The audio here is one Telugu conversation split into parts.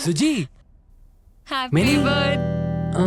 సుజీ హ్యాపీ Many- బర్త్ ఓ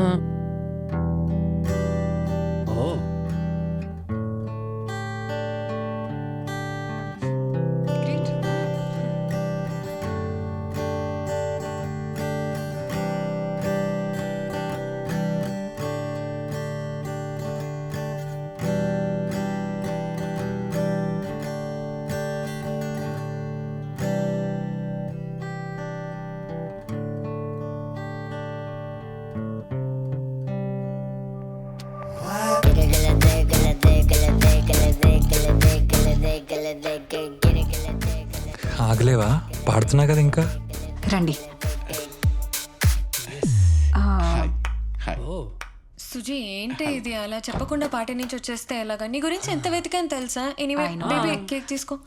ఆగలేవా? పాడుతున్నా కదా ఇంకా. రండి. ఓ సుజీ ఏంటి ఇది అలా చెప్పకుండా పార్టీ నుంచి వచ్చేస్తే ఎలాగా? నీ గురించి ఎంత వెతికాను తెలుసా? Anyway I know. Baby cake తీసుకో.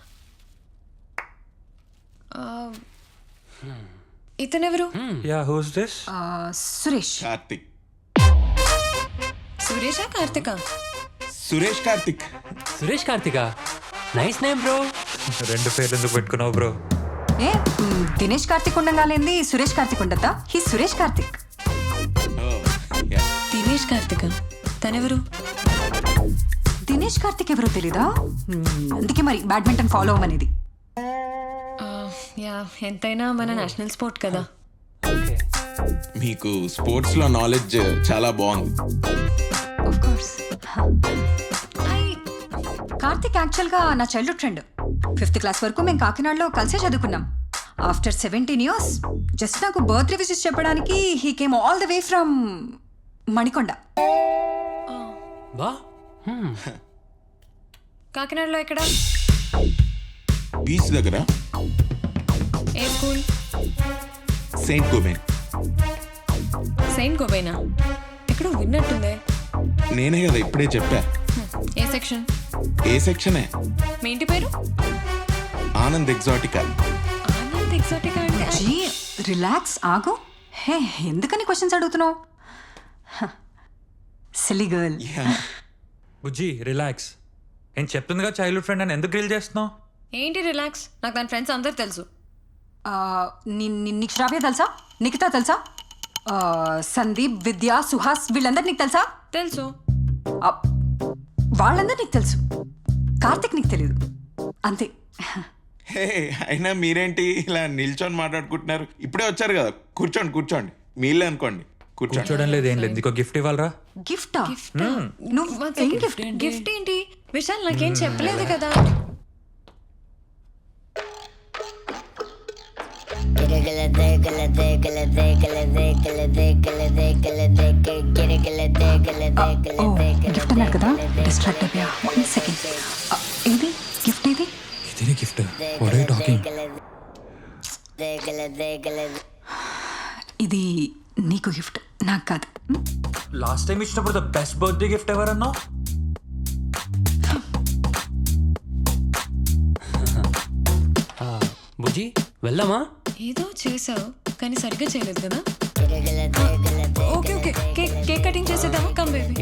ఇతనెవరు? Yeah, who's this? Suresh. Karthik. సురేషా కార్తిక? Suresh Karthik. Suresh Karthika, nice name bro. రెండు పేర్లు ఎందుకు పెట్టుకున్నావు బ్రో? ఏ దినేష్ కార్తిక్ ఉండంగాలేంది సురేష్ కార్తిక్ ఉండద్దా? హీ సురేష్ కార్తిక్. దినేష్ కార్తిక తనెవరు? దినేష్ కార్తిక్ ఎవరో తెలీదా? అందుకే మరి బ్యాడ్మింటన్ ఫాలో అవ్వమనేది. యా ఎంతైనా మన నేషనల్ స్పోర్ట్ కదా. ఓకే మీకు స్పోర్ట్స్ లో నాలెడ్జ్ చాలా బాగుంది. Of course. కార్తిక్ యాక్చువల్గా నా చైల్డ్హుడ్ ఫ్రెండ్. 5th క్లాస్ వరకు మేము కాకినాడలో కలిసే చదువుకున్నాం. ఆఫ్టర్ 17 years జస్ట్ నాకు బర్త్డే విషెస్ చెప్పడానికి he came all the way from Manikonda. బా కాకినాడలో ఎక్కడ? బీచ్ దగ్గర ఏ స్కూల్? Saint Gobain. సెయింట్ గోబైనా? ఎక్కడో విన్నట్టుందే. నేనే కదా ఇప్పుడే చెప్పా. ఏ సెక్షన్? ఏ సెక్షనే? మీ ఇంటి పేరు? ఆనంద్ ఎగ్జాటికా. ఆనంద్ ఎగ్జాటికా అంటే జీ రిలాక్స్, ఆగు. హే ఎందుకని క్వశ్చన్స్ అడుగుతున్నావు? Silly girl. బుజ్జి రిలాక్స్. ఏం చెప్తుందిగా చైల్డ్హుడ్ ఫ్రెండ్ అని ఎందుకు గ్రిల్ చేస్తున్నావు? ఏంటి రిలాక్స్? నాకు దాని ఫ్రెండ్స్ అందరు తెలుసు. నీకు శ్రావ్య తెలుసా? నిఖితా తెలుసా? సందీప్, విద్య, సుహాస్ వీళ్ళందరూ నీకు తెలుసా? తెలుసు. ఆ, వాళ్ళందరూ నీకు తెలుసు. కార్తిక్ నీకు తెలీదు అంతే. హే, అయినా మీరేంటి ఇలా నిల్చొని మాట్లాడుకుంటున్నారు? ఇప్పుడే వచ్చారు కదా, కూర్చోండి కూర్చోండి. మీళ్ళే అనుకోండి, కూర్చోండి. చూడడం లేదు, ఏం లేదు. నీకు గిఫ్ట్ ఇవ్వాలరా? గిఫ్టా? నువ్వు ఏం గిఫ్ట్? గిఫ్ట్ ఏంటి? విశాల్ నాకేం చెప్పలేదు కదా. గిఫ్ట్ అన్నారు కదా, డిస్ట్రాక్ట్ అయిపోయా. 1 second. ఏది గిఫ్ట్? ఏది? ఇదే gift. What are you talking? ఇది నీకు గిఫ్ట్, నాకు కాదు. లాస్ట్ టైం ఇచ్చినప్పుడు the best birthday gift ever అన్నావు. బుజ్జి వెళ్దామా? ఏదో చేసావు కానీ సరిగ్గా చేయలేదు కదా. ఓకే ఓకే కేక్ కటింగ్ చేసేద్దామా? Come baby.